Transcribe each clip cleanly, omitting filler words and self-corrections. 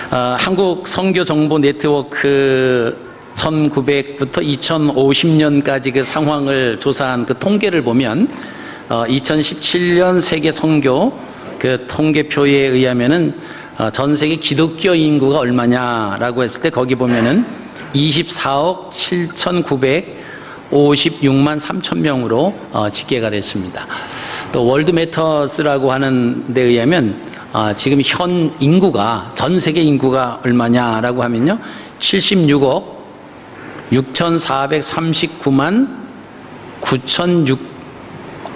한국 선교 정보 네트워크 1900부터 2050년까지 그 상황을 조사한 그 통계를 보면 2017년 세계 선교 그 통계표에 의하면은 전 세계 기독교 인구가 얼마냐라고 했을 때 거기 보면은 24억 7,956만 3천 명으로 집계가 됐습니다. 또 월드매터스라고 하는 데 의하면 지금 현 인구가 전 세계 인구가 얼마냐라고 하면요 76억 6,439만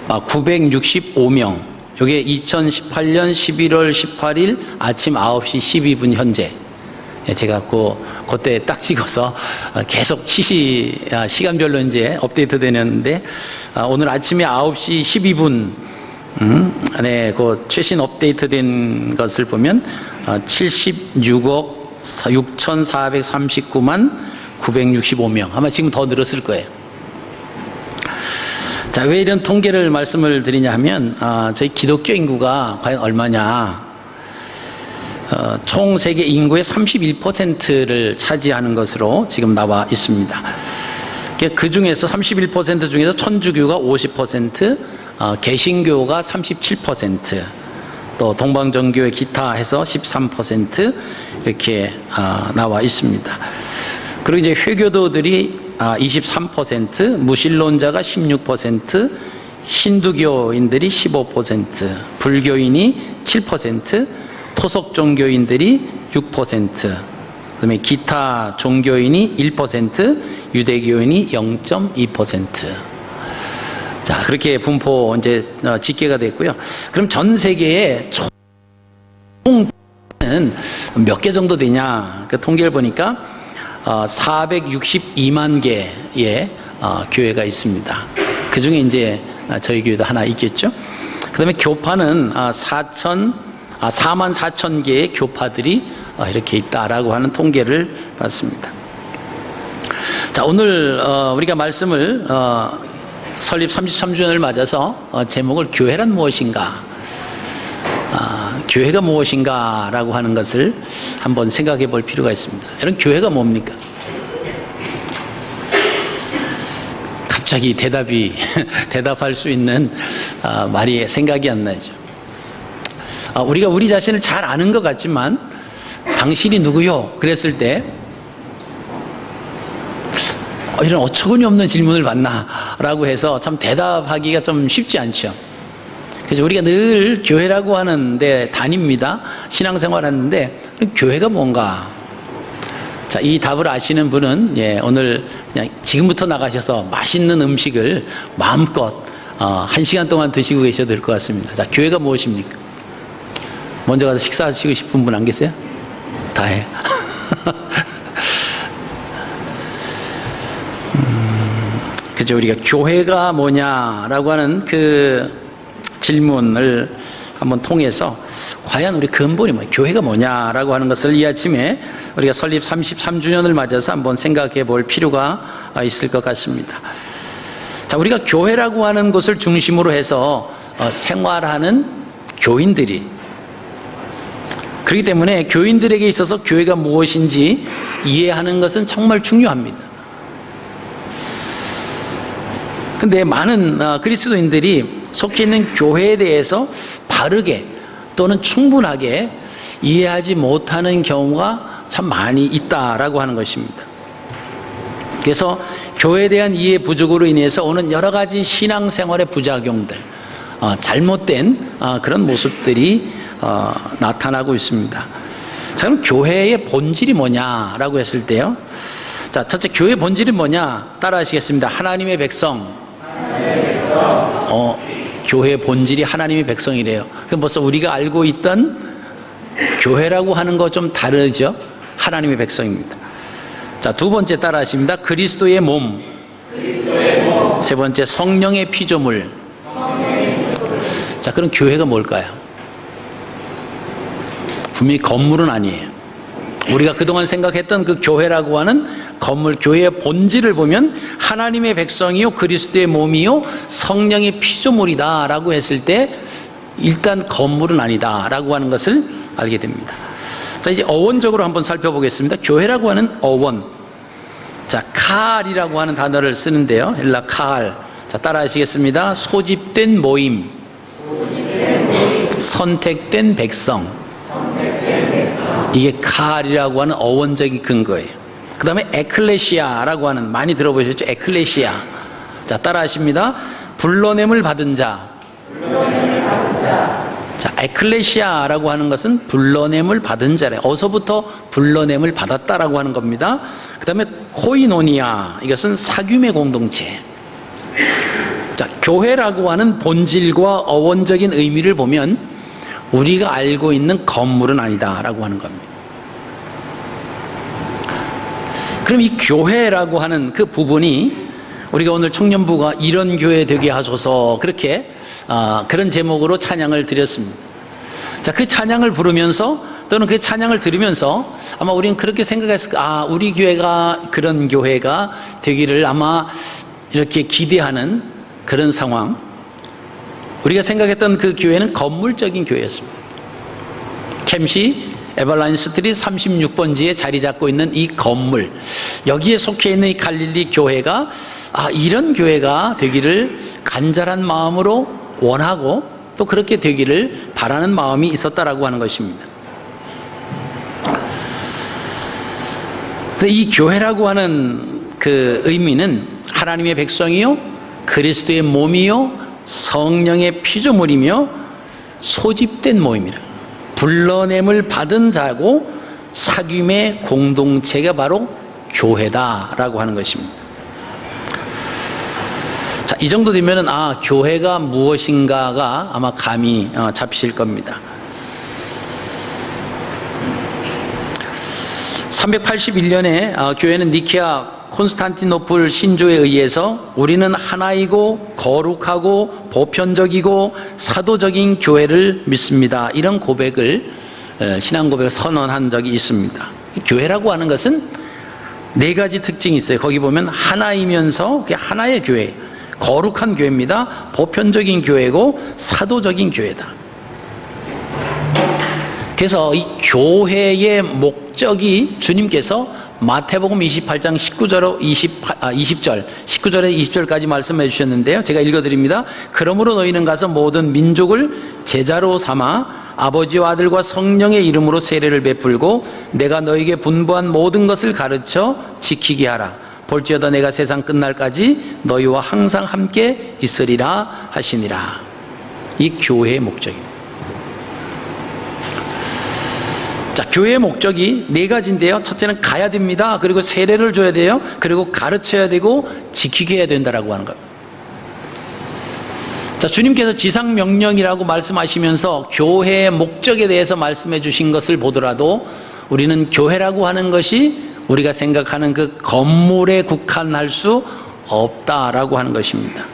965명. 이게 2018년 11월 18일 아침 9시 12분 현재. 제가 그때 딱 찍어서 계속 시간별로 이제 업데이트 되는데 오늘 아침에 9시 12분 네, 그 최신 업데이트 된 것을 보면 76억 6,439만 965명. 아마 지금 더 늘었을 거예요. 자, 왜 이런 통계를 말씀을 드리냐 하면 저희 기독교 인구가 과연 얼마냐. 총 세계 인구의 31%를 차지하는 것으로 지금 나와 있습니다. 그 중에서 31% 중에서 천주교가 50%, 개신교가 37%, 또 동방정교회 기타 해서 13% 이렇게 나와 있습니다. 그리고 이제 회교도들이 23%, 무신론자가 16%, 힌두교인들이 15%, 불교인이 7%, 토속 종교인들이 6%, 그다음에 기타 종교인이 1%, 유대교인이 0.2%. 자, 그렇게 분포 이제 집계가 됐고요. 그럼 전 세계에 총은 몇 개 정도 되냐? 그 통계를 보니까 462만 개의 교회가 있습니다. 그 중에 이제 저희 교회도 하나 있겠죠. 그 다음에 교파는 4만 4천 개의 교파들이 이렇게 있다라고 하는 통계를 봤습니다. 자, 오늘 우리가 말씀을 설립 33주년을 맞아서 제목을 교회란 무엇인가, 교회가 무엇인가 라고 하는 것을 한번 생각해 볼 필요가 있습니다. 여러분, 교회가 뭡니까? 갑자기 대답할 수 있는 말이 생각이 안 나죠. 우리가 우리 자신을 잘 아는 것 같지만 당신이 누구요? 그랬을 때 이런 어처구니 없는 질문을 받나 라고 해서 참 대답하기가 좀 쉽지 않죠. 그래서 우리가 늘 교회라고 하는데 다닙니다. 신앙생활 하는데 교회가 뭔가. 자, 이 답을 아시는 분은 오늘 그냥 지금부터 나가셔서 맛있는 음식을 마음껏 1시간 동안 드시고 계셔도 될 것 같습니다. 자, 교회가 무엇입니까? 먼저 가서 식사하시고 싶은 분 안 계세요? 다 해. 그죠? 우리가 교회가 뭐냐라고 하는 그 질문을 한번 통해서 과연 우리 근본이 뭐야? 교회가 뭐냐라고 하는 것을 이 아침에 우리가 설립 33주년을 맞아서 한번 생각해 볼 필요가 있을 것 같습니다. 자, 우리가 교회라고 하는 것을 중심으로 해서 생활하는 교인들이, 그렇기 때문에 교인들에게 있어서 교회가 무엇인지 이해하는 것은 정말 중요합니다. 근데 많은 그리스도인들이 속해 있는 교회에 대해서 바르게 또는 충분하게 이해하지 못하는 경우가 참 많이 있다라고 하는 것입니다. 그래서 교회에 대한 이해 부족으로 인해서 오는 여러 가지 신앙생활의 부작용들, 잘못된 그런 모습들이 나타나고 있습니다. 자, 그럼 교회의 본질이 뭐냐라고 했을 때요. 자, 첫째, 교회의 본질이 뭐냐? 따라 하시겠습니다. 하나님의 백성. 교회의 본질이 하나님의 백성이래요. 그럼 벌써 우리가 알고 있던 교회라고 하는 거 좀 다르죠? 하나님의 백성입니다. 자, 두 번째 따라 하십니다. 그리스도의 몸. 세 번째, 성령의 피조물. 자, 그럼 교회가 뭘까요? 분명히 건물은 아니에요. 우리가 그동안 생각했던 그 교회라고 하는 건물, 교회의 본질을 보면 하나님의 백성이요, 그리스도의 몸이요, 성령의 피조물이다 라고 했을 때 일단 건물은 아니다 라고 하는 것을 알게 됩니다. 자, 이제 어원적으로 한번 살펴보겠습니다. 교회라고 하는 어원. 자, 칼이라고 하는 단어를 쓰는데요. 헬라 칼. 자, 따라 하시겠습니다. 소집된 모임. 선택된 백성. 이게 칼이라고 하는 어원적인 근거예요. 그 다음에 에클레시아라고 하는, 많이 들어보셨죠? 에클레시아. 자, 따라 하십니다. 불러냄을 받은 자. 자, 에클레시아라고 하는 것은 불러냄을 받은 자래. 어서부터 불러냄을 받았다라고 하는 겁니다. 그 다음에 코이노니아, 이것은 사귐의 공동체. 자, 교회라고 하는 본질과 어원적인 의미를 보면 우리가 알고 있는 건물은 아니다라고 하는 겁니다. 그럼 이 교회라고 하는 그 부분이, 우리가 오늘 청년부가 이런 교회 되게 하소서, 그렇게 그런 제목으로 찬양을 드렸습니다. 자, 그 찬양을 부르면서 또는 그 찬양을 들으면서 아마 우리는 그렇게 생각했을 거예요. 아, 우리 교회가 그런 교회가 되기를 아마 이렇게 기대하는 그런 상황. 우리가 생각했던 그 교회는 건물적인 교회였습니다. 캠시 에벌라인 스트리트 36번지에 자리 잡고 있는 이 건물, 여기에 속해 있는 이 갈릴리 교회가 이런 교회가 되기를 간절한 마음으로 원하고 또 그렇게 되기를 바라는 마음이 있었다라고 하는 것입니다. 이 교회라고 하는 그 의미는 하나님의 백성이요, 그리스도의 몸이요, 성령의 피조물이며 소집된 모임이라. 불러냄을 받은 자고 사귐의 공동체가 바로 교회다라고 하는 것입니다. 자, 이 정도 되면은 교회가 무엇인가가 아마 감이 잡히실 겁니다. 381년에 교회는 니케아 콘스탄티노플 신조에 의해서 우리는 하나이고 거룩하고 보편적이고 사도적인 교회를 믿습니다, 이런 고백을, 신앙 고백을 선언한 적이 있습니다. 교회라고 하는 것은 네 가지 특징이 있어요. 거기 보면 하나이면서 그게 하나의 교회, 거룩한 교회입니다, 보편적인 교회고 사도적인 교회다. 그래서 이 교회의 목적이 주님께서 마태복음 28장 19절로 20절까지 말씀해 주셨는데요. 제가 읽어드립니다. 그러므로 너희는 가서 모든 민족을 제자로 삼아 아버지와 아들과 성령의 이름으로 세례를 베풀고 내가 너희에게 분부한 모든 것을 가르쳐 지키게 하라. 볼지어다 내가 세상 끝날까지 너희와 항상 함께 있으리라 하시니라. 이 교회의 목적입니다. 자, 교회의 목적이 네 가지인데요. 첫째는 가야 됩니다. 그리고 세례를 줘야 돼요. 그리고 가르쳐야 되고 지키게 해야 된다라고 하는 겁니다. 자, 주님께서 지상명령이라고 말씀하시면서 교회의 목적에 대해서 말씀해 주신 것을 보더라도 우리는 교회라고 하는 것이 우리가 생각하는 그 건물에 국한할 수 없다라고 하는 것입니다.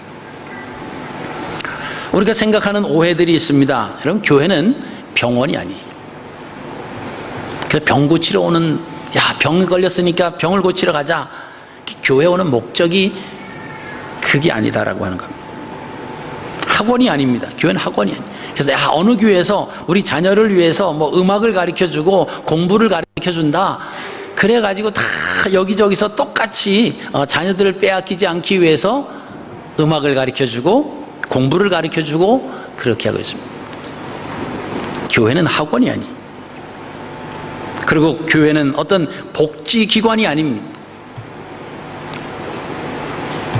우리가 생각하는 오해들이 있습니다. 여러분, 교회는 병원이 아니에요. 그래서 병 고치러 오는, 병이 걸렸으니까 병을 고치러 가자. 교회 오는 목적이 그게 아니다라고 하는 겁니다. 학원이 아닙니다. 교회는 학원이 아니에요. 그래서 어느 교회에서 우리 자녀를 위해서 뭐 음악을 가르쳐주고 공부를 가르쳐준다. 그래가지고 다 여기저기서 똑같이 자녀들을 빼앗기지 않기 위해서 음악을 가르쳐주고 공부를 가르쳐주고 그렇게 하고 있습니다. 교회는 학원이 아니에요. 그리고 교회는 어떤 복지기관이 아닙니다.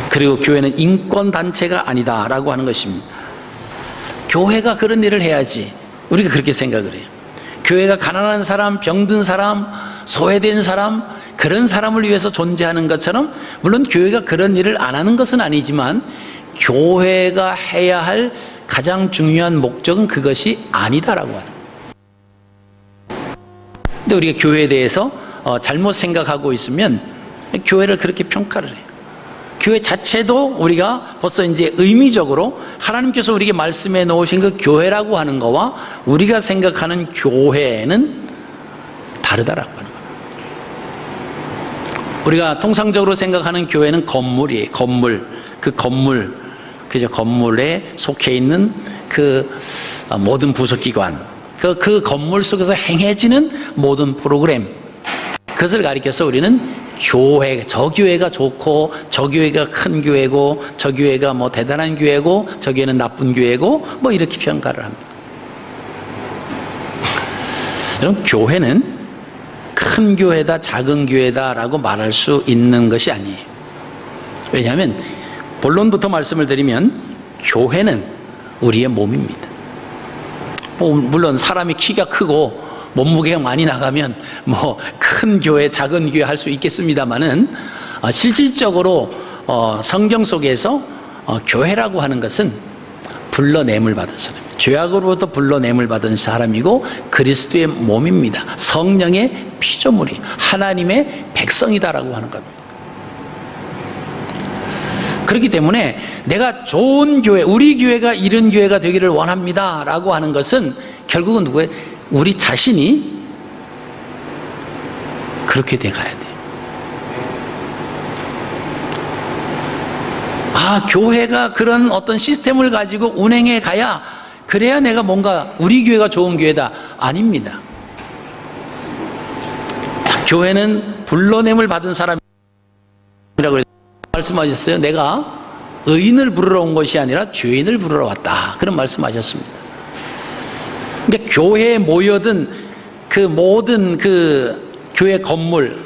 그리고 교회는 인권단체가 아니다라고 하는 것입니다. 교회가 그런 일을 해야지, 우리가 그렇게 생각을 해요. 교회가 가난한 사람, 병든 사람, 소외된 사람, 그런 사람을 위해서 존재하는 것처럼, 물론 교회가 그런 일을 안 하는 것은 아니지만 교회가 해야 할 가장 중요한 목적은 그것이 아니다라고 하는 거예요. 근데 우리가 교회에 대해서 잘못 생각하고 있으면 교회를 그렇게 평가를 해요. 교회 자체도 우리가 벌써 이제 의미적으로 하나님께서 우리에게 말씀해 놓으신 그 교회라고 하는 거와 우리가 생각하는 교회는 다르다라고 하는 거예요. 우리가 통상적으로 생각하는 교회는 건물이에요. 건물. 그 건물, 그죠? 건물에 속해 있는 그 모든 부속기관, 그 건물 속에서 행해지는 모든 프로그램, 그것을 가리켜서 우리는 교회, 저 교회가 좋고 저 교회가 큰 교회고 저 교회가 뭐 대단한 교회고 저 교회는 나쁜 교회고 뭐 이렇게 평가를 합니다. 여러분, 교회는 큰 교회다 작은 교회다라고 말할 수 있는 것이 아니에요. 왜냐하면 본론부터 말씀을 드리면 교회는 우리의 몸입니다. 물론 사람이 키가 크고 몸무게가 많이 나가면 뭐 큰 교회, 작은 교회 할 수 있겠습니다만은 실질적으로 성경 속에서 교회라고 하는 것은 불러냄을 받은 사람, 죄악으로부터 불러냄을 받은 사람이고 그리스도의 몸입니다. 성령의 피조물이 하나님의 백성이다라고 하는 겁니다. 그렇기 때문에 내가 좋은 교회, 우리 교회가 이런 교회가 되기를 원합니다 라고 하는 것은 결국은 누구예요? 우리 자신이 그렇게 돼가야 돼요. 교회가 그런 어떤 시스템을 가지고 운행해 가야, 그래야 내가 뭔가 우리 교회가 좋은 교회다. 아닙니다. 자, 교회는 불러냄을 받은 사람이라고 말씀하셨어요. 내가 의인을 부르러 온 것이 아니라 죄인을 부르러 왔다, 그런 말씀하셨습니다. 그러니까 교회에 모여든 그 모든 그 교회 건물,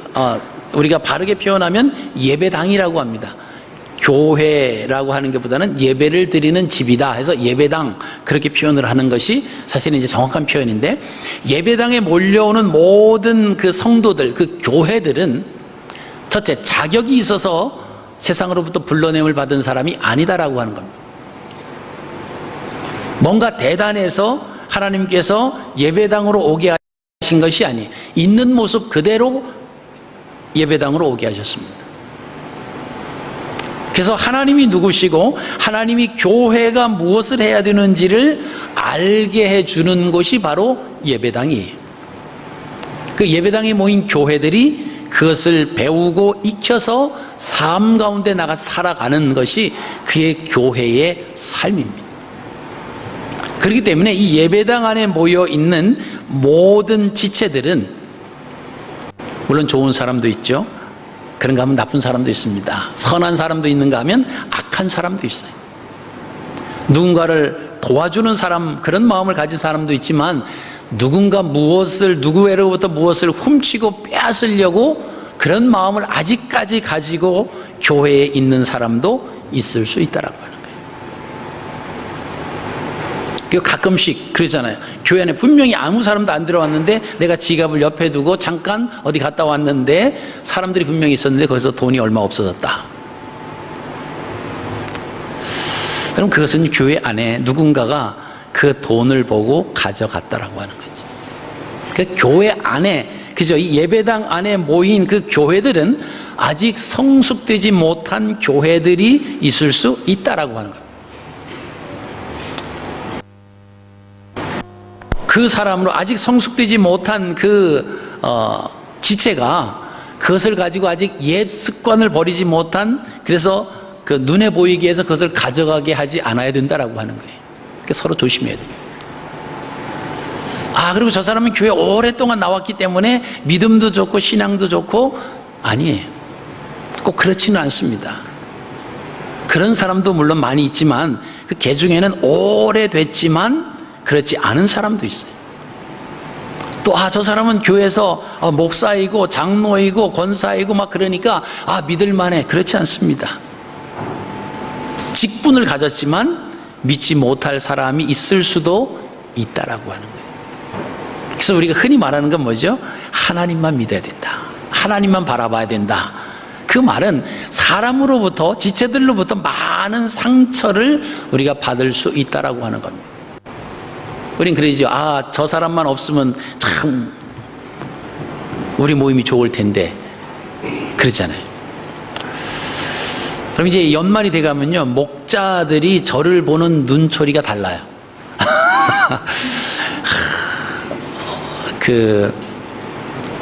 우리가 바르게 표현하면 예배당이라고 합니다. 교회라고 하는 것보다는 예배를 드리는 집이다 해서 예배당, 그렇게 표현을 하는 것이 사실은 이제 정확한 표현인데, 예배당에 몰려오는 모든 그 성도들, 그 교회들은 첫째, 자격이 있어서 세상으로부터 불러냄을 받은 사람이 아니다라고 하는 겁니다. 뭔가 대단해서 하나님께서 예배당으로 오게 하신 것이 아니에요. 있는 모습 그대로 예배당으로 오게 하셨습니다. 그래서 하나님이 누구시고 하나님이 교회가 무엇을 해야 되는지를 알게 해주는 곳이 바로 예배당이에요. 그 예배당에 모인 교회들이 그것을 배우고 익혀서 삶 가운데 나가 살아가는 것이 그의 교회의 삶입니다. 그렇기 때문에 이 예배당 안에 모여 있는 모든 지체들은, 물론 좋은 사람도 있죠. 그런가 하면 나쁜 사람도 있습니다. 선한 사람도 있는가 하면 악한 사람도 있어요. 누군가를 도와주는 사람, 그런 마음을 가진 사람도 있지만, 누군가 무엇을, 누구에로부터 무엇을 훔치고 빼앗으려고 그런 마음을 아직까지 가지고 교회에 있는 사람도 있을 수 있다라고 하는 거예요. 가끔씩 그러잖아요. 교회 안에 분명히 아무 사람도 안 들어왔는데 내가 지갑을 옆에 두고 잠깐 어디 갔다 왔는데 사람들이 분명히 있었는데 거기서 돈이 얼마 없어졌다. 그럼 그것은 교회 안에 누군가가 그 돈을 보고 가져갔다라고 하는 거죠. 그 교회 안에, 그죠? 이 예배당 안에 모인 그 교회들은 아직 성숙되지 못한 교회들이 있을 수 있다라고 하는 거예요. 그 사람으로 아직 성숙되지 못한 그 지체가 그것을 가지고 아직 옛 습관을 버리지 못한, 그래서 그 눈에 보이기 위해서 그것을 가져가게 하지 않아야 된다라고 하는 거예요. 그러니까 서로 조심해야 돼요. 그리고 저 사람은 교회 오랫동안 나왔기 때문에 믿음도 좋고 신앙도 좋고, 아니에요. 꼭 그렇지는 않습니다. 그런 사람도 물론 많이 있지만 그 개 중에는 오래됐지만 그렇지 않은 사람도 있어요. 또 저 사람은 교회에서 목사이고 장로이고 권사이고 막 그러니까 믿을만해. 그렇지 않습니다. 직분을 가졌지만 믿지 못할 사람이 있을 수도 있다라고 하는 거예요. 그래서 우리가 흔히 말하는 건 뭐죠? 하나님만 믿어야 된다, 하나님만 바라봐야 된다. 그 말은 사람으로부터, 지체들로부터 많은 상처를 우리가 받을 수 있다라고 하는 겁니다. 우린 그러죠. 저 사람만 없으면 참 우리 모임이 좋을 텐데, 그렇잖아요. 그럼 이제 연말이 돼가면요, 목자들이 저를 보는 눈초리가 달라요.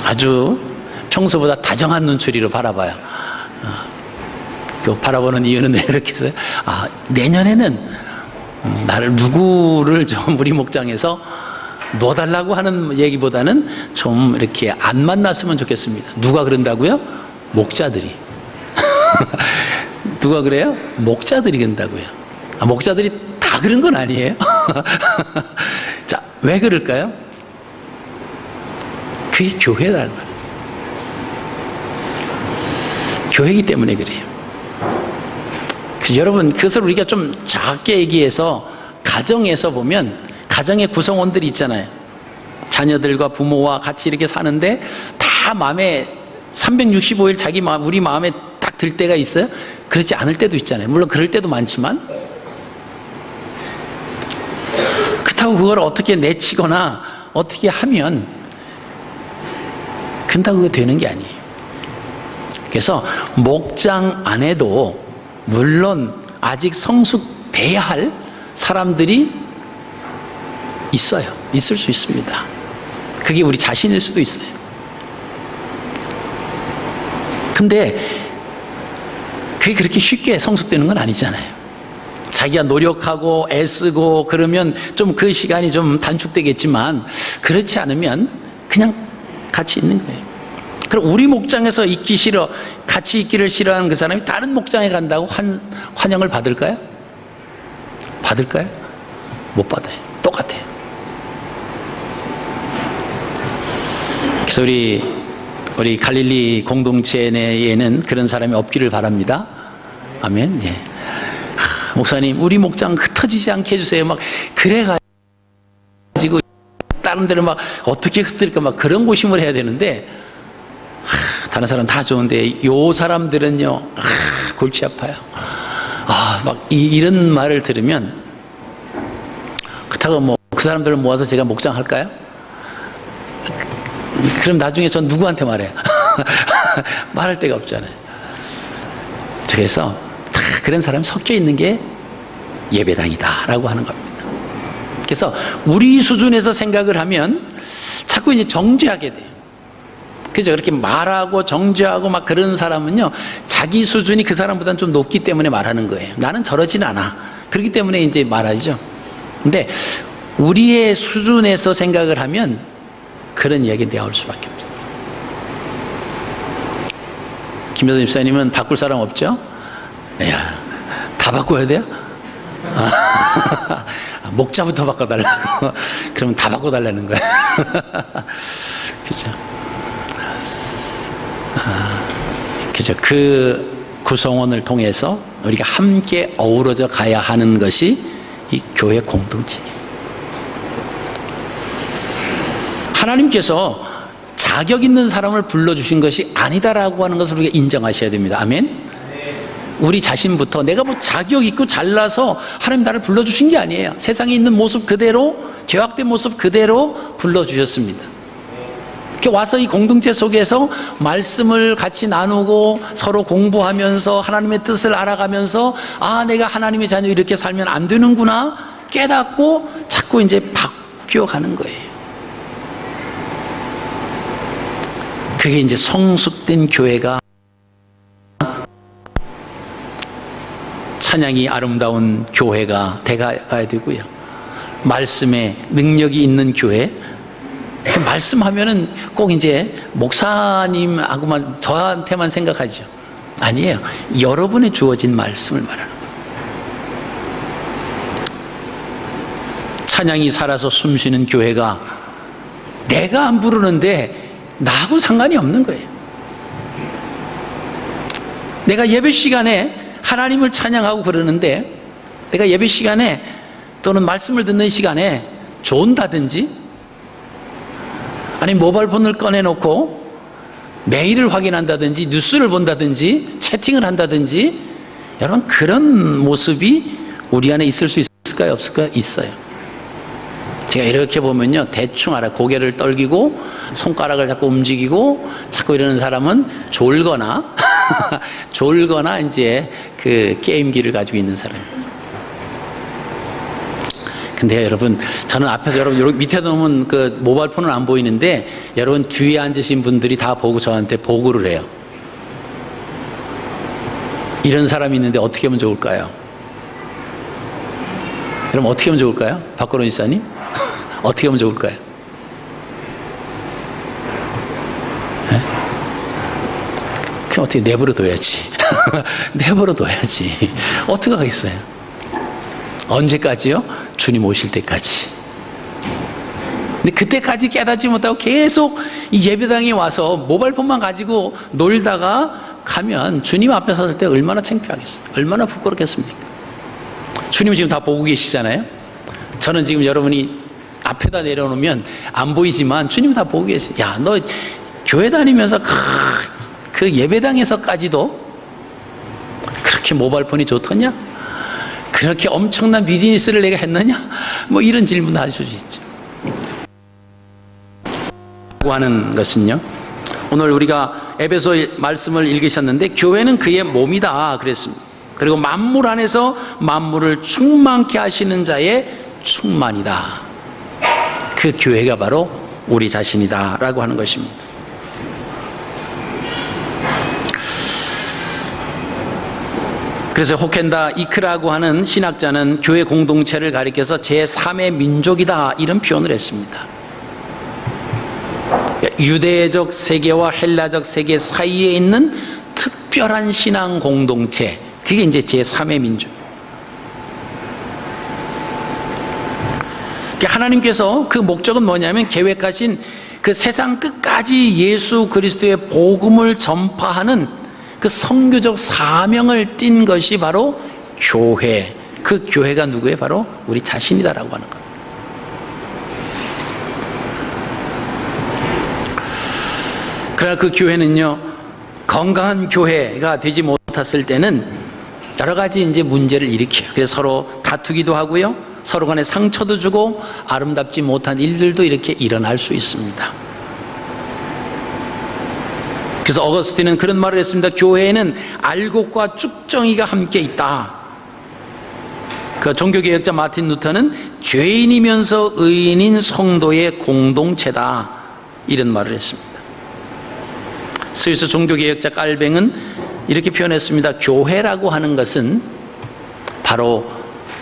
아주 평소보다 다정한 눈초리로 바라봐요. 그 바라보는 이유는 왜 이렇게 해서요? 내년에는 누구를 좀 우리 목장에서 놔달라고 하는 얘기보다는 좀 이렇게 안 만났으면 좋겠습니다. 누가 그런다고요? 목자들이. 누가 그래요? 목자들이 그런다고요. 목자들이 다 그런 건 아니에요. 자, 왜 그럴까요? 그게 교회라는 거예요. 교회이기 때문에 그래요. 여러분, 그것을 우리가 좀 작게 얘기해서 가정에서 보면 가정의 구성원들이 있잖아요. 자녀들과 부모와 같이 이렇게 사는데 다 마음에 365일 우리 마음에 딱 들 때가 있어요? 그렇지 않을 때도 있잖아요. 물론 그럴 때도 많지만, 그렇다고 그걸 어떻게 내치거나 어떻게 하면 근다고 그게 되는 게 아니에요. 그래서 목장 안에도 물론 아직 성숙돼야 할 사람들이 있어요. 있을 수 있습니다. 그게 우리 자신일 수도 있어요. 근데 그게 그렇게 쉽게 성숙되는 건 아니잖아요. 자기가 노력하고 애쓰고 그러면 좀 그 시간이 좀 단축되겠지만, 그렇지 않으면 그냥 같이 있는 거예요. 그럼 우리 목장에서 있기 싫어, 같이 있기를 싫어하는 그 사람이 다른 목장에 간다고 환영을 받을까요? 받을까요? 못 받아요. 똑같아요. 그래서 우리 갈릴리 공동체 내에는 그런 사람이 없기를 바랍니다. 아멘. 예. 목사님, 우리 목장 흩어지지 않게 해주세요. 막 그래가지고 다른 데는 막 어떻게 흩을까 막 그런 고심을 해야 되는데, 다른 사람 다 좋은데 요 사람들은요, 골치 아파요. 막 이런 말을 들으면, 그렇다고 뭐 그 사람들을 모아서 제가 목장할까요? 그럼 나중에 전 누구한테 말해요? 말할 데가 없잖아요. 그래서 다 그런 사람이 섞여 있는 게 예배당이다 라고 하는 겁니다. 그래서 우리 수준에서 생각을 하면 자꾸 이제 정죄하게 돼요. 그죠? 그렇게 말하고 정죄하고 막 그런 사람은요, 자기 수준이 그 사람보다는 좀 높기 때문에 말하는 거예요. 나는 저러진 않아. 그렇기 때문에 이제 말하죠. 근데 우리의 수준에서 생각을 하면 그런 이야기 나올 수밖에 없어요. 김여선 집사님은 바꿀 사람 없죠? 야, 다 바꿔야 돼요? 목자부터 바꿔달라고. 그러면 다 바꿔달라는 거예요. 그죠? 그죠? 그 구성원을 통해서 우리가 함께 어우러져 가야 하는 것이 이 교회 공동체예요. 하나님께서 자격 있는 사람을 불러주신 것이 아니다라고 하는 것을 우리가 인정하셔야 됩니다. 아멘? 우리 자신부터 내가 뭐 자격 있고 잘나서 하나님 나를 불러주신 게 아니에요. 세상에 있는 모습 그대로, 죄악된 모습 그대로 불러주셨습니다. 이렇게 와서 이 공동체 속에서 말씀을 같이 나누고 서로 공부하면서 하나님의 뜻을 알아가면서, 내가 하나님의 자녀 이렇게 살면 안 되는구나 깨닫고 자꾸 이제 바뀌어가는 거예요. 그게 이제 성숙된 교회가, 찬양이 아름다운 교회가 돼가야 되고요. 말씀에 능력이 있는 교회. 말씀하면은 꼭 이제 목사님하고만, 저한테만 생각하죠. 아니에요. 여러분의 주어진 말씀을 말하는 거예요. 찬양이 살아서 숨쉬는 교회가, 내가 안 부르는데 나하고 상관이 없는 거예요. 내가 예배 시간에 하나님을 찬양하고 그러는데, 내가 예배 시간에 또는 말씀을 듣는 시간에 존다든지 아니 모바일폰을 꺼내놓고 메일을 확인한다든지 뉴스를 본다든지 채팅을 한다든지, 여러분 그런 모습이 우리 안에 있을 수 있을까요? 없을까요? 있어요. 제가 이렇게 보면요, 대충 알아요. 고개를 떨기고 손가락을 자꾸 움직이고 자꾸 이러는 사람은 졸거나 졸거나 이제 그 게임기를 가지고 있는 사람이에요. 근데 여러분, 저는 앞에서 여러분 밑에 놓으면 그 모바일폰은 안 보이는데, 여러분 뒤에 앉으신 분들이 다 보고 저한테 보고를 해요. 이런 사람이 있는데 어떻게 하면 좋을까요? 여러분 어떻게 하면 좋을까요? 박건호 지사님? 어떻게 하면 좋을까요? 네? 그냥 어떻게 내버려 둬야지. 내버려 둬야지. 어떻게 하겠어요? 언제까지요? 주님 오실 때까지. 근데 그때까지 깨닫지 못하고 계속 이 예배당에 와서 모바일폰만 가지고 놀다가 가면 주님 앞에 섰을 때 얼마나 창피하겠어요? 얼마나 부끄럽겠습니까? 주님 지금 다 보고 계시잖아요. 저는 지금 여러분이 앞에다 내려놓으면 안 보이지만 주님 다 보고 계세요. 야, 너 교회 다니면서 그 예배당에서까지도 그렇게 모바일폰이 좋더냐? 그렇게 엄청난 비즈니스를 내가 했느냐? 뭐 이런 질문을 하실 수 있죠. 하는 것은요, 오늘 우리가 에베소 말씀을 읽으셨는데 교회는 그의 몸이다 그랬습니다. 그리고 만물 안에서 만물을 충만케 하시는 자의 충만이다. 그 교회가 바로 우리 자신이다 라고 하는 것입니다. 그래서 호켄다 이크라고 하는 신학자는 교회 공동체를 가리켜서 제3의 민족이다 이런 표현을 했습니다. 유대적 세계와 헬라적 세계 사이에 있는 특별한 신앙 공동체, 그게 이제 제3의 민족. 하나님께서 그 목적은 뭐냐면 계획하신 그 세상 끝까지 예수 그리스도의 복음을 전파하는 그 선교적 사명을 띈 것이 바로 교회. 그 교회가 누구예요? 바로 우리 자신이다라고 하는 겁니다. 그러나 그 교회는요, 건강한 교회가 되지 못했을 때는 여러 가지 이제 문제를 일으켜요. 그래서 서로 다투기도 하고요, 서로 간에 상처도 주고 아름답지 못한 일들도 이렇게 일어날 수 있습니다. 그래서 어거스틴은 그런 말을 했습니다. 교회에는 알곡과 쭉정이가 함께 있다. 그 종교개혁자 마틴 루터는 죄인이면서 의인인 성도의 공동체다, 이런 말을 했습니다. 스위스 종교개혁자 깔뱅은 이렇게 표현했습니다. 교회라고 하는 것은 바로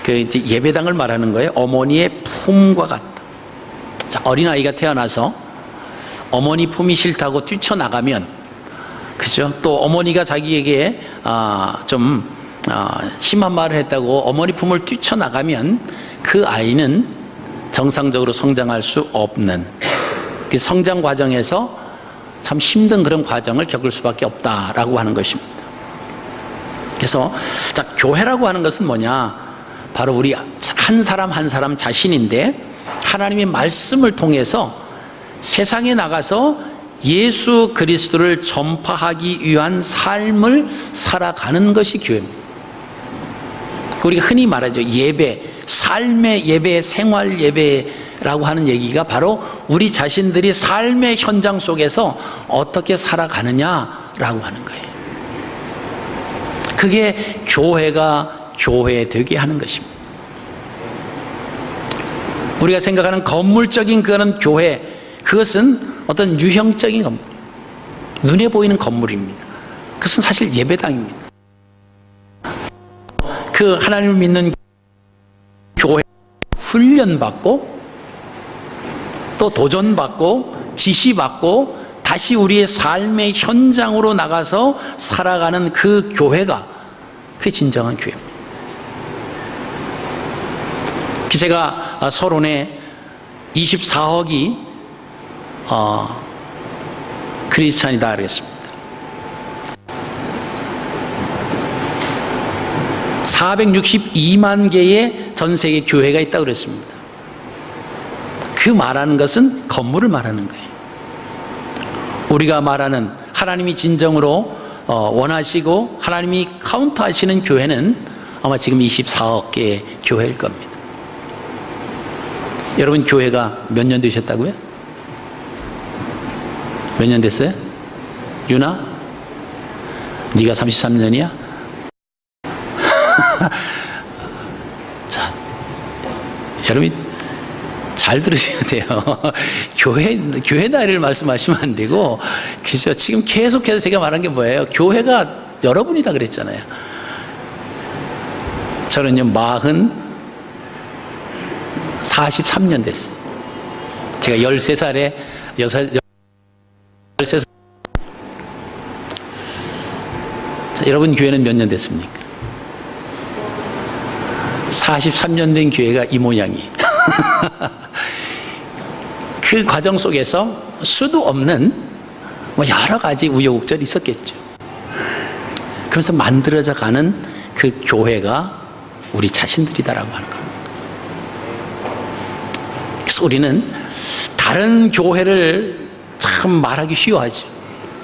그 이제 예배당을 말하는 거예요. 어머니의 품과 같다. 자, 어린아이가 태어나서 어머니 품이 싫다고 뛰쳐나가면, 그죠? 또 어머니가 자기에게 좀 심한 말을 했다고 어머니 품을 뛰쳐나가면 그 아이는 정상적으로 성장할 수 없는, 그 성장 과정에서 참 힘든 그런 과정을 겪을 수밖에 없다라고 하는 것입니다. 그래서 자, 교회라고 하는 것은 뭐냐? 바로 우리 한 사람 한 사람 자신인데, 하나님의 말씀을 통해서 세상에 나가서 예수 그리스도를 전파하기 위한 삶을 살아가는 것이 교회입니다. 우리가 흔히 말하죠. 예배, 삶의 예배, 생활 예배라고 하는 얘기가 바로 우리 자신들이 삶의 현장 속에서 어떻게 살아가느냐라고 하는 거예요. 그게 교회가 교회 되게 하는 것입니다. 우리가 생각하는 건물적인 그런 교회, 그것은 어떤 유형적인 건물, 눈에 보이는 건물입니다. 그것은 사실 예배당입니다. 그 하나님을 믿는 교회 훈련받고 또 도전받고 지시받고 다시 우리의 삶의 현장으로 나가서 살아가는 그 교회가 그게 진정한 교회입니다. 제가 서론에 24억이 크리스찬이다 그랬습니다. 462만 개의 전 세계 교회가 있다고 그랬습니다. 그 말하는 것은 건물을 말하는 거예요. 우리가 말하는 하나님이 진정으로 원하시고 하나님이 카운트하시는 교회는 아마 지금 24억 개의 교회일 겁니다. 여러분 교회가 몇 년 되셨다고요? 몇 년 됐어요? 유나? 네가 33년이야? 자, 여러분이 잘 들으셔야 돼요. 교회 나이를 말씀하시면 안 되고, 그죠? 지금 계속해서 제가 말한 게 뭐예요? 교회가 여러분이다 그랬잖아요. 저는요, 43년 됐어요. 제가 13살에 13살. 자, 여러분 교회는 몇 년 됐습니까? 43년 된 교회가 이 모양이. 그 과정 속에서 수도 없는 뭐 여러 가지 우여곡절이 있었겠죠. 그래서 만들어져 가는 그 교회가 우리 자신들이다라고 하는 겁니다. 그래서 우리는 다른 교회를 참 말하기 쉬워하죠.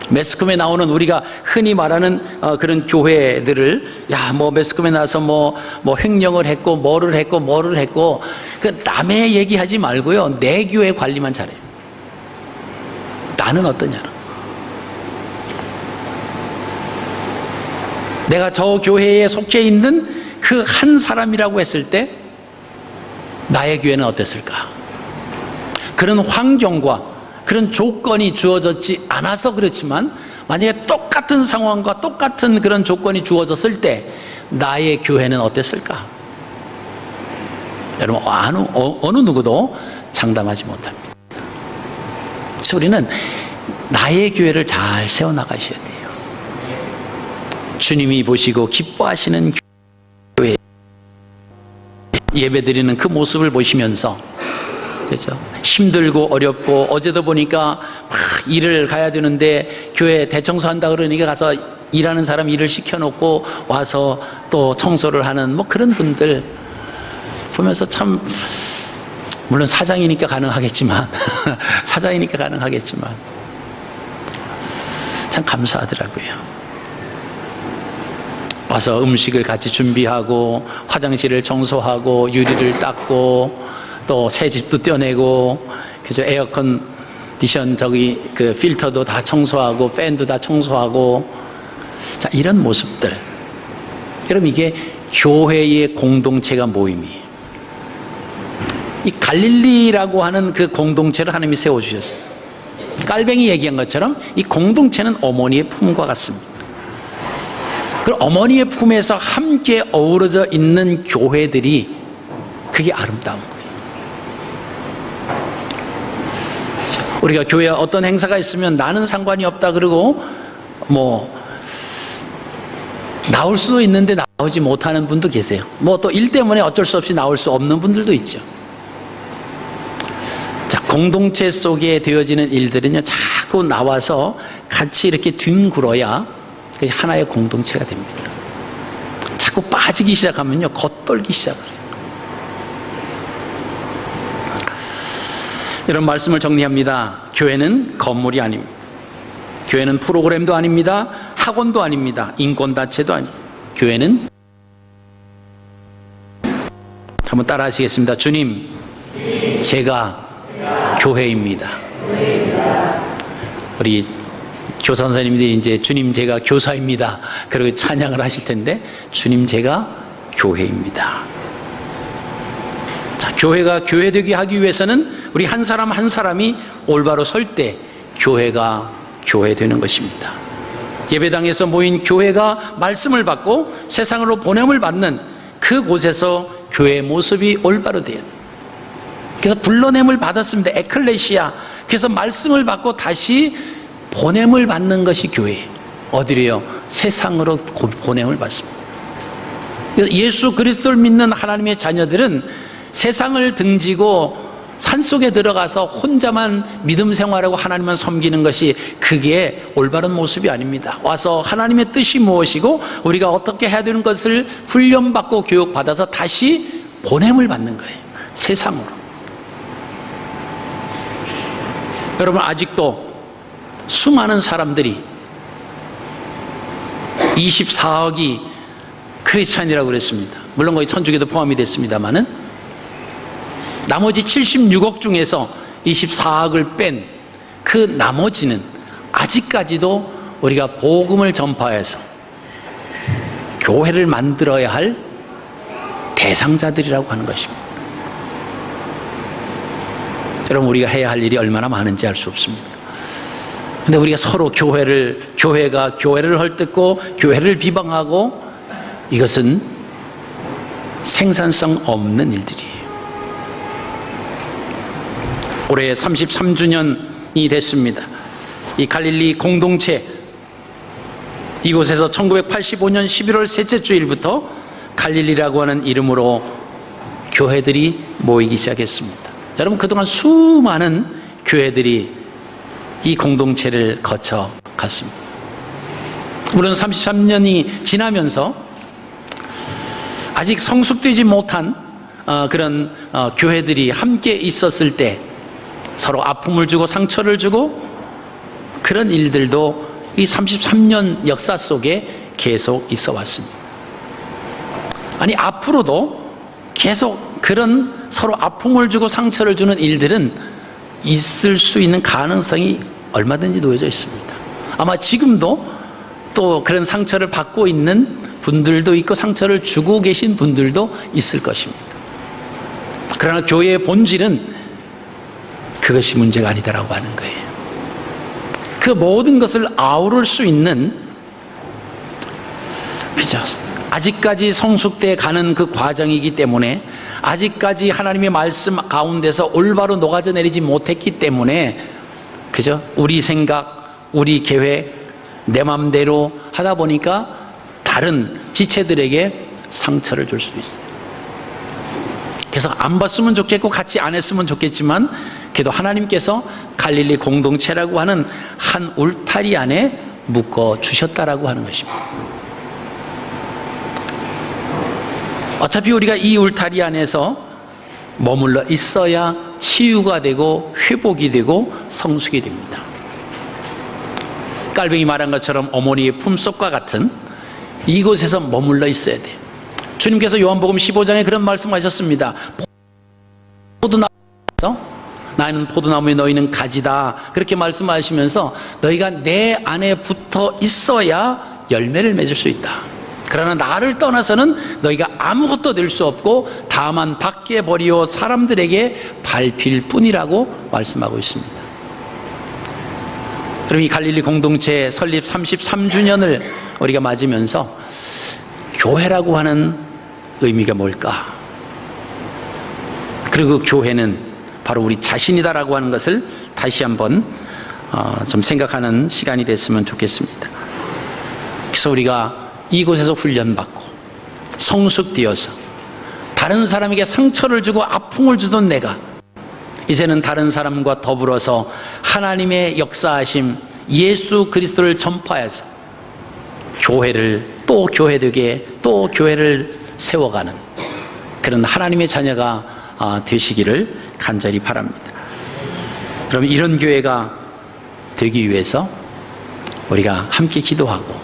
매스컴에 나오는 우리가 흔히 말하는 그런 교회들을 뭐 매스컴에 나와서 뭐 횡령을 했고 뭐를 했고 그 남의 얘기하지 말고요, 내 교회 관리만 잘해요. 나는 어떠냐는. 내가 저 교회에 속해 있는 그 한 사람이라고 했을 때 나의 교회는 어땠을까? 그런 환경과 그런 조건이 주어졌지 않아서 그렇지만 만약에 똑같은 상황과 똑같은 그런 조건이 주어졌을 때 나의 교회는 어땠을까? 여러분, 어느 누구도 장담하지 못합니다. 그래서 우리는 나의 교회를 잘 세워나가셔야 돼요. 주님이 보시고 기뻐하시는 교회, 예배드리는 그 모습을 보시면서, 그렇죠? 힘들고 어렵고, 어제도 보니까 막 일을 가야 되는데 교회 대청소한다 그러니까 가서 일하는 사람 일을 시켜놓고 와서 또 청소를 하는 뭐 그런 분들 보면서 참, 물론 사장이니까 가능하겠지만 사장이니까 가능하겠지만 참 감사하더라고요. 와서 음식을 같이 준비하고 화장실을 청소하고 유리를 닦고 또 새 집도 떼어내고, 그죠? 에어컨디션 그 필터도 다 청소하고 팬도 다 청소하고, 자, 이런 모습들. 여러분, 이게 교회의 공동체가 모임이에요. 이 갈릴리라고 하는 그 공동체를 하나님이 세워주셨어요. 깔뱅이 얘기한 것처럼 이 공동체는 어머니의 품과 같습니다. 그 어머니의 품에서 함께 어우러져 있는 교회들이, 그게 아름다운 거예요. 우리가 교회에 어떤 행사가 있으면 나는 상관이 없다 그러고 뭐 나올 수도 있는데 나오지 못하는 분도 계세요. 뭐 또 일 때문에 어쩔 수 없이 나올 수 없는 분들도 있죠. 자, 공동체 속에 되어지는 일들은요, 자꾸 나와서 같이 이렇게 뒹굴어야 하나의 공동체가 됩니다. 자꾸 빠지기 시작하면요, 겉돌기 시작을 해요. 이런 말씀을 정리합니다. 교회는 건물이 아닙니다. 교회는 프로그램도 아닙니다. 학원도 아닙니다. 인권단체도 아닙니다. 교회는, 한번 따라 하시겠습니다. 주님, 제가 교회입니다. 우리 교사 선생님들이 이제 주님, 제가 교사입니다, 그리고 찬양을 하실 텐데, 주님, 제가 교회입니다. 자, 교회가 교회되게 하기 위해서는 우리 한 사람 한 사람이 올바로 설 때 교회가 교회되는 것입니다. 예배당에서 모인 교회가 말씀을 받고 세상으로 보냄을 받는 그곳에서 교회의 모습이 올바로 돼요. 그래서 불러냄을 받았습니다. 에클레시아. 그래서 말씀을 받고 다시 보냄을 받는 것이 교회. 어디래요? 세상으로 보냄을 받습니다. 그래서 예수 그리스도를 믿는 하나님의 자녀들은 세상을 등지고 산속에 들어가서 혼자만 믿음 생활하고 하나님만 섬기는 것이, 그게 올바른 모습이 아닙니다. 와서 하나님의 뜻이 무엇이고 우리가 어떻게 해야 되는 것을 훈련받고 교육받아서 다시 보냄을 받는 거예요. 세상으로. 여러분, 아직도 수많은 사람들이 24억이 크리스찬이라고 그랬습니다. 물론 거기 천주교도 포함이 됐습니다만은, 나머지 76억 중에서 24억을 뺀 그 나머지는 아직까지도 우리가 복음을 전파해서 교회를 만들어야 할 대상자들이라고 하는 것입니다. 여러분, 우리가 해야 할 일이 얼마나 많은지 알 수 없습니다. 근데 우리가 서로 교회가 교회를 헐뜯고 교회를 비방하고, 이것은 생산성 없는 일들이에요. 올해 33주년이 됐습니다. 이 갈릴리 공동체, 이곳에서 1985년 11월 셋째 주일부터 갈릴리라고 하는 이름으로 교회들이 모이기 시작했습니다. 여러분, 그동안 수많은 교회들이 이 공동체를 거쳐 갔습니다. 물론 33년이 지나면서 아직 성숙되지 못한 그런 교회들이 함께 있었을 때 서로 아픔을 주고 상처를 주고 그런 일들도 이 33년 역사 속에 계속 있어 왔습니다. 아니, 앞으로도 계속 그런 서로 아픔을 주고 상처를 주는 일들은 있을 수 있는 가능성이 얼마든지 놓여져 있습니다. 아마 지금도 또 그런 상처를 받고 있는 분들도 있고 상처를 주고 계신 분들도 있을 것입니다. 그러나 교회의 본질은 그것이 문제가 아니다라고 하는 거예요. 그 모든 것을 아우를 수 있는, 그죠? 아직까지 성숙돼 가는 그 과정이기 때문에, 아직까지 하나님의 말씀 가운데서 올바로 녹아져 내리지 못했기 때문에, 그죠? 우리 생각, 우리 계획, 내 맘대로 하다 보니까 다른 지체들에게 상처를 줄 수도 있어요. 그래서 안 봤으면 좋겠고 같이 안 했으면 좋겠지만, 그래도 하나님께서 갈릴리 공동체라고 하는 한 울타리 안에 묶어 주셨다라고 하는 것입니다. 어차피 우리가 이 울타리 안에서 머물러 있어야 치유가 되고 회복이 되고 성숙이 됩니다. 깔뱅이 말한 것처럼 어머니의 품속과 같은 이곳에서 머물러 있어야 돼요. 주님께서 요한복음 15장에 그런 말씀하셨습니다. 포도나무에서 나는 포도나무에 너희는 가지다, 그렇게 말씀하시면서 너희가 내 안에 붙어 있어야 열매를 맺을 수 있다. 그러나 나를 떠나서는 너희가 아무것도 될 수 없고 다만 밖에 버리어 사람들에게 밟힐 뿐이라고 말씀하고 있습니다. 그럼 이 갈릴리 공동체 설립 33주년을 우리가 맞으면서 교회라고 하는 의미가 뭘까? 그리고 그 교회는 바로 우리 자신이다라고 하는 것을 다시 한번 좀 생각하는 시간이 됐으면 좋겠습니다. 그래서 우리가 이곳에서 훈련받고 성숙되어서 다른 사람에게 상처를 주고 아픔을 주던 내가 이제는 다른 사람과 더불어서 하나님의 역사하심 예수 그리스도를 전파해서 교회를 또 교회되게 또 교회를 세워가는 그런 하나님의 자녀가 되시기를 간절히 바랍니다. 그럼 이런 교회가 되기 위해서 우리가 함께 기도하고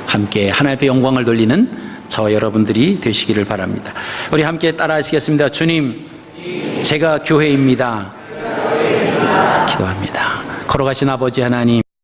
함께 하나님 앞에 영광을 돌리는 저 여러분들이 되시기를 바랍니다. 우리 함께 따라 하시겠습니다. 주님, 제가 교회입니다. 기도합니다. 걸어가신 아버지 하나님,